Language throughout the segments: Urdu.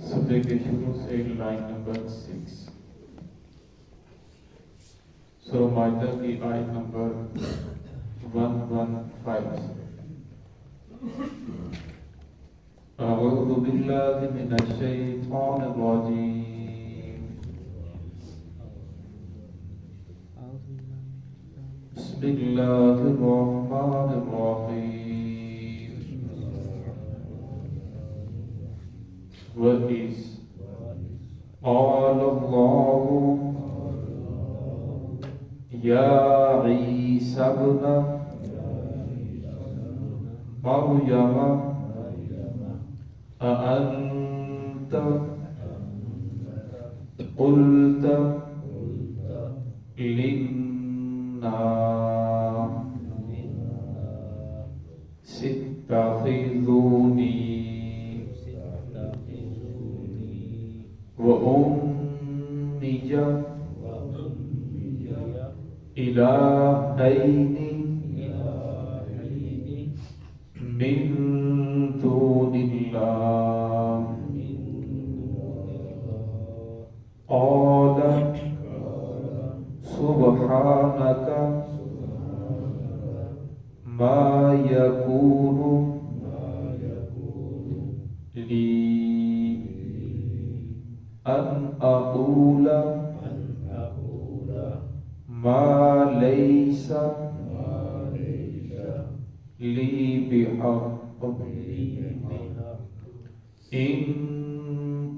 صفحے کے شروع سے لائن نمبر 6 سورہ مائدہ کی آیت نمبر 115 اعوذ باللہ من الشیطان الرجیم بسم اللہ الرحمن الرحیم وَإِذْ قَالَ اللَّهُ يَا عِيسَى ابْنَ مَرْيَمَ أَأَنْتَ قُلْتَ لِلنَّاسِ اتَّخِذُونِي وَأُمِّيَ إِلَٰهَيْنِ مِن دُونِ اللَّهِ قَالَ سُبْحَانَكَ مَا يَكُونُ لِي أَنْ أَقُولَ مَا لَيْسَ لِي بِحَقٍّ إِن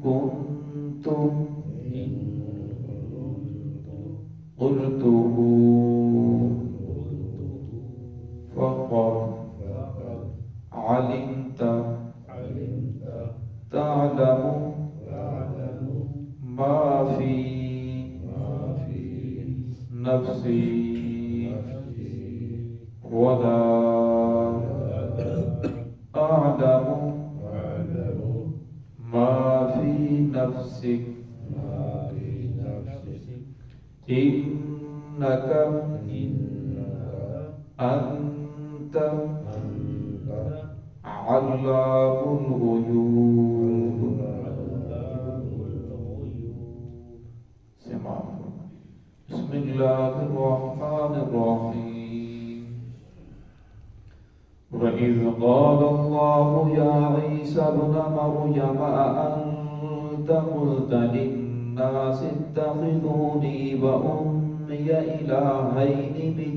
كُنتُ قُلْتُهُ فَقَدْ عَلِمْتَ تَعْلَمُ ما في نفسي ولا أعلم ما في نفسك إنك أنت علام الغيوب. بسم اللہ الرحمن الرحیم وَإِذْ قَالَ اللَّهُ يَا عِيسَى ابْنَ مَرْيَمَ أَأَنْتَ قُلْتَ لِلنَّاسِ اتَّخِذُونِي وَأُمِّيَ إِلَٰهَيْنِ مِن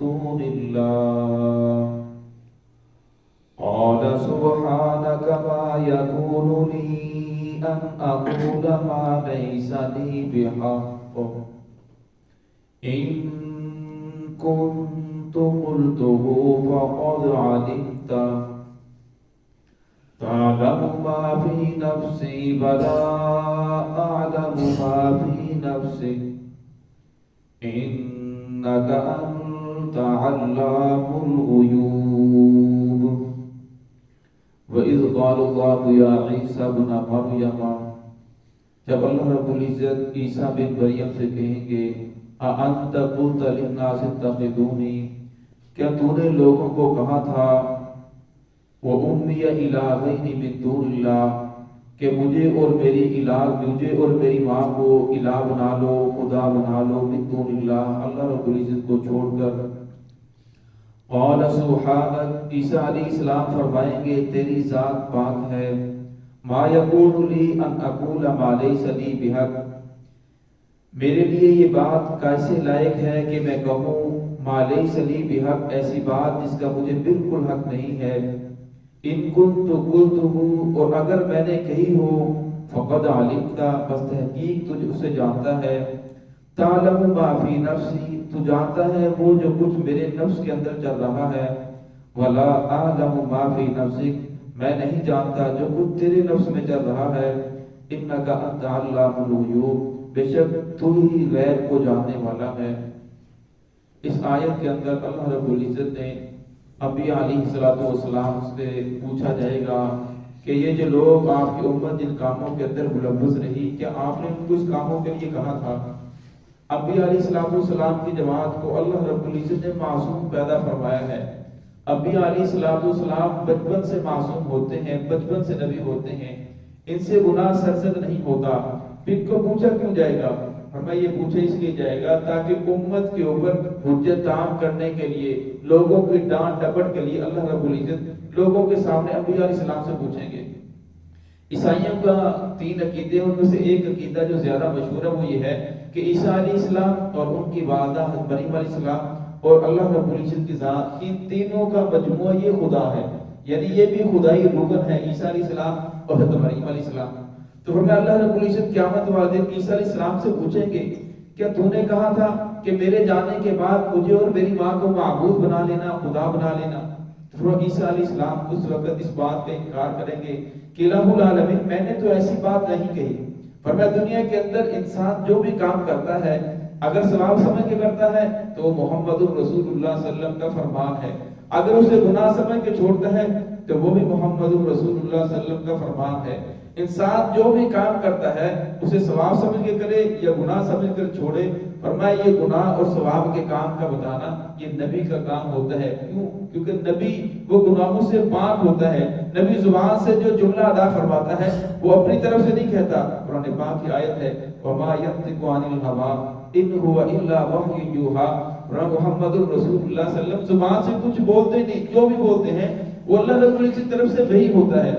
دُونِ اللَّهِ قَالَ سُبْحَانَكَ مَا يَكُونُ لِي أَنْ أَقُولَ مَا لَيْسَ لِي بِحَقٍّ إِن كُنتُ قُلْتُهُ فَقَدْ عَلِمْتَ تَعْلَمُ مَا فِي نَفْسِي وَلَا أَعْلَمُ مَا فِي نَفْسِكَ إِنَّكَ أَنْتَ عَلَّامُ الْغُيُوبِ. وَإِذْ قَالَ اللَّهُ يَا عِيسَى ابْنَ مَرْيَمَ، جب اللہ رب العزت عیسیٰ بن مریم سے کہیں گے أَأَنْتَ قُلْتَ لِلنَّاسِ اتَّخِذُونِي، کیا تو نے لوگوں کو کہا تھا وَأُمِّيَ إِلَٰهَيْنِ مِن دُونِ اللَّهِ کہ مجھے اور میری ماں کو الہ بنا لو، خدا بنا لو، من دون اللہ، اللہ رب العزت کو چھوڑ کر. قال سبحانک، عیسیٰ علیہ السلام فرمائیں گے تیری ذات پاک ہے. ما یکون لی ان اقول ما لیس لی بحق، میرے لیے یہ بات کیسے لائق ہے کہ میں کہوں ما لیس لی بحق، ایسی بات جس کا مجھے بالکل حق نہیں ہے. ان کنت قلتہ، اور اگر میں نے کہی ہو، فقد علمت، بس تحقیق تجھ اسے جانتا ہے. تعلم ما فی نفسی، تو جانتا ہے وہ جو کچھ میرے نفس کے اندر چل رہا ہے. ولا اعلم ما فی نفسک، میں نہیں جانتا جو کچھ تیرے نفس میں چل رہا ہے. انک انت علام الغیوب، بے شک تو ہی غیب کو جاننے والا ہے. اس آیت کے اندر اللہ رب العزت نے انبیاء علیہ السلام سے پوچھا جائے گا کہ یہ جو لوگ آپ کی امت جن کاموں کے اندر ملوث رہی، کیا آپ نے ان کو اس کاموں کے لیے کہا تھا؟ انبیاء علیہ السلام کی جماعت کو اللہ رب العزت نے معصوم پیدا فرمایا ہے. انبیاء علیہ السلام بچپن سے معصوم ہوتے ہیں، بچپن سے نبی ہوتے ہیں، ان سے گناہ سرزد نہیں ہوتا، پھر کو پوچھا کیوں جائے گا؟ فرمایا یہ پوچھا اس لیے جائے گا تاکہ امت کے اوپر حجت عام کرنے کے لیے، لوگوں کی ڈانٹ ڈپٹ کے لیے اللہ رب العزت لوگوں کے سامنے انبیاء علیہ السلام سے پوچھیں گے۔ عیسائیوں کا 3 عقیدے، ان میں سے ایک عقیدہ جو زیادہ مشہور ہے وہ یہ ہے کہ عیسیٰ علیہ السلام اور ان کی والدہ حضرت مریم علیہ السلام اور اللہ رب العزت کی ذات، ان تینوں کا مجموعہ یہ خدا ہے، یعنی یہ بھی خدائی رکن ہے، عیسیٰ علیہ السلام اور حضرت مریم علیہ السلام۔ تو فرمایا اللہ رب العزت قیامت والے دن عیسیٰ علیہ السلام سے پوچھیں گے کیا تو نے کہا تھا کہ میرے جانے کے بعد مجھے اور میری ماں کو معبود بنا لینا، خدا بنا لینا؟ تو عیسیٰ علیہ السلام اس وقت اس بات کا انکار کریں گے کہ الہ العالمین میں نے تو ایسی بات نہیں کہی۔ فرمایا دنیا کے اندر انسان جو بھی کام کرتا ہے اگر ثواب سمجھ کے کرتا ہے تو وہ محمد الرسول اللہ صلی اللہ علیہ وسلم کا فرمان ہے، اگر اسے گناہ سمجھ کے چھوڑتا ہے تو وہ بھی محمد الرسول اللہ صلی اللہ علیہ وسلم کا فرمان ہے۔ انسان جو بھی کام کرتا ہے اسے ثواب سمجھ کے کرے یا گناہ سمجھ کر چھوڑے، فرمایا یہ گناہ اور ثواب کے کام کا بتانا یہ نبی کا کام ہوتا ہے۔ کیوں؟ کیونکہ نبی وہ گناہوں سے پاک ہوتا ہے، نبی زبان سے جو جملہ ادا فرماتا ہے وہ اپنی طرف سے نہیں کہتا۔ قرآن پاک کی آیت ہے وَمَا يَنطِقُ عَنِ الْهَوَىٰ إِنْ هُوَ إِلَّا وَحْيٌ يُوحَىٰ، محمد الرسول اللہ صلی اللہ علیہ وسلم زبان سے کچھ بولتے نہیں، جو بھی بولتے ہیں وہ اللہ رب العزت کی طرف سے وحی ہوتا ہے۔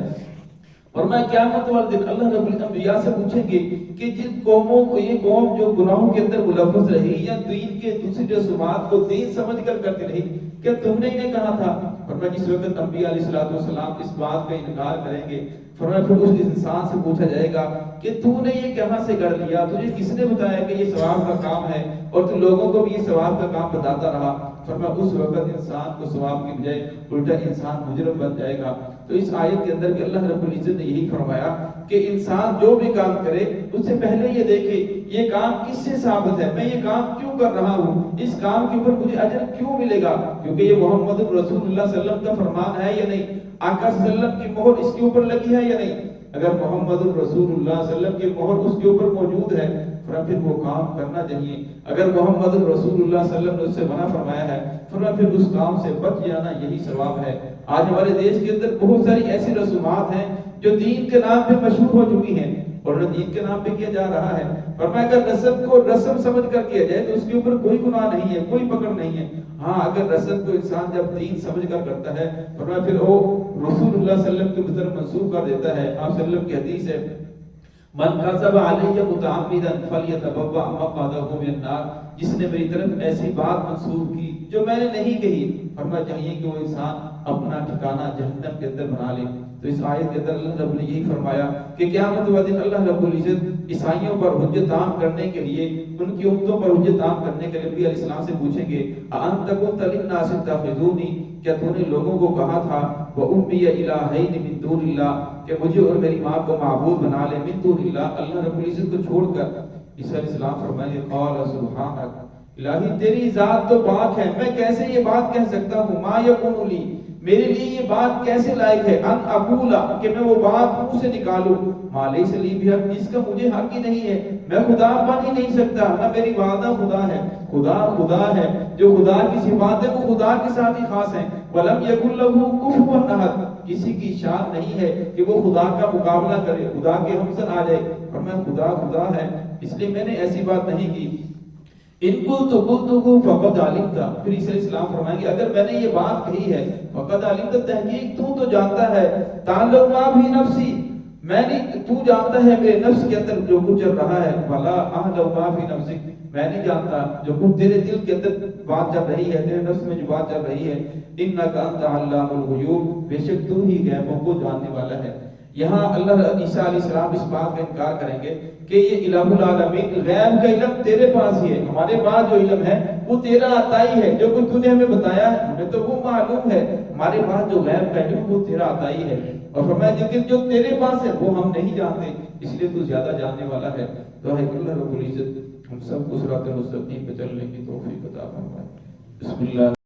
اور میں قیامت والے دن اللہ رب العزت انبیاء سے پوچھیں گے کہ جن قوموں کو، یہ قوم جو گناہوں کے اندر ملوث رہی یا دین کے دوسری رسومات کو دین سمجھ کر کرتی رہی، کیا تم نے انہیں کہا تھا؟ فرمایا جس وقت انبیاء علیہ السلام اس بات کا انکار کریں گے، فرمایا پھر اس انسان سے پوچھا جائے گا کہ تو نے یہ کہاں سے کر لیا، تجھے کس نے بتایا کہ یہ ثواب کا کام ہے اور تو لوگوں کو بھی یہ ثواب کا کام بتاتا رہا؟ فرمایا اس وقت انسان کو ثواب کی بجائے الٹا انسان مجرم بن جائے گا۔ تو اس آیت کے اندر بھی اللہ رب العزت نے یہی فرمایا کہ انسان جو بھی کام کرے اس سے پہلے یہ دیکھے یہ کام کس سے ثابت ہے، میں یہ کام کیوں کر رہا ہوں، اس کام کے اوپر مجھے اجر کیوں ملے گا، کیونکہ یہ محمد رسول اللہ صلی اللہ علیہ وسلم کا فرمان ہے یا نہیں، آقا صلی اللہ علیہ وسلم کی مہر اس کے اوپر لگی ہے یا نہیں۔ اگر محمد رسول اللہ صلی اللہ علیہ وسلم کی مہر اس کے اوپر موجود ہے پھر وہ کام کرنا چاہیے، اگر محمد رسول اللہ صلی اللہ علیہ وسلم نے اس سے منع فرمایا ہے پھر اس کام سے بچ جانا یہی ثواب ہے۔ آج ہمارے دیش کے اندر بہت ساری ایسی رسومات ہیں جو دین کے نام پہ مشہور ہو چکی ہیں اور دین کے نام پہ کیا جا رہا ہے۔ فرمایا اگر رسم کو رسم سمجھ کر کیا جائے تو اس کے اوپر کوئی گناہ نہیں ہے، کوئی پکڑ نہیں ہے۔ ہاں اگر رسم کو انسان جب دین سمجھ کر کرتا ہے فرمایا پھر وہ رسول اللہ صلی اللہ علیہ وسلم کی طرف منسوخ کر دیتا ہے۔ آپ صلی اللہ علیہ وسلم کی حدیث ہے من کذب علی متعمدا فلیتبوأ مقعدہ من النار، جس نے میری طرف ایسی بات منسوخ کی جو میں نے نہیں کہی، فرمایا چاہیے کہ وہ انسان اپنا ٹھکانہ جہنم کے اندر بنا لے۔ تو اس آیت کے اندر اللہ رب نے یہی فرمایا کہ قیامت والے دن اللہ رب العزت عیسائیوں پر حجت عام کرنے کے لیے، ان کی امتوں پر حجت عام کرنے کے لیے نبی علیہ السلام سے پوچھیں گے انت قلت للناس اتخذونی، کیا تو نے لوگوں کو کہا تھا وَأُمِّيَ إِلَٰهَيْنِ مِن دُونِ اللَّهِ کہ مجھے اور میری ماں کو معبود بنا لے، من دون اللہ، اللہ رب العزت کو چھوڑ کر؟ عیسیٰ علیہ السلام فرمائے قال سبحانک، الہی تیری ذات تو پاک ہے، میں کیسے یہ بات کہہ سکتا ہوں، ما یکون لی، میرے لیے یہ بات کیسے لائق ہے، ان اقولا کہ میں وہ بات منہ سے نکالوں، ما لیس لی بحق جس کا مجھے حق ہی نہیں ہے، میں خدا بن ہی نہیں سکتا، نہ میری والدہ خدا ہے، خدا خدا ہے، جو خدا کی صفات ہے وہ خدا کے ساتھ ہی خاص ہیں، ولم یکن لہ کفوا احد، کسی کی شان نہیں ہے کہ وہ خدا کا مقابلہ کرے، خدا کے ہمسر آ جائے، اور میں خدا خدا ہے اس لیے میں نے ایسی بات نہیں کی۔ ان قلت فقد علمت، پھر عیسیٰ علیہ السلام فرمائیں گے اگر میں نے یہ بات کہی ہے فقد علمت، تحقیق تو جانتا ہے، تعلم ما فی نفسی، میں نہیں، تو جانتا ہے میرے نفس کے اندر جو کچھ چل رہا ہے، ولا اعلم ما فی نفسک، میں نہیں جانتا جو کچھ تیرے دل کے اندر بات چل رہی ہے، تیرے نفس میں جو بات چل رہی ہے، انک انت علام الغیوب، بے شک تو ہی غیبوں کو جاننے والا ہے۔ یہاں اللہ عیسیٰ علیہ السلام اس بات کا انکار کریں گے کہ یہ الہ العالمین، غیب کا علم تیرے پاس ہی ہے، ہمارے پاس جو علم ہے وہ تیرا عطائی ہے، جو کچھ تو نے ہمیں بتایا ہے ہمیں تو وہ معلوم ہے، ہمارے پاس جو غیب کا علم وہ تیرا عطائی ہے، اور فرمایا لیکن جو تیرے پاس ہے وہ ہم نہیں جانتے، اس لیے تو زیادہ جاننے والا ہے۔ تو ہے کہ اللہ رب العزت ہم سب کو صراط مستقیم پہ چلنے کی توفیق عطا فرمائے۔ بسم اللہ۔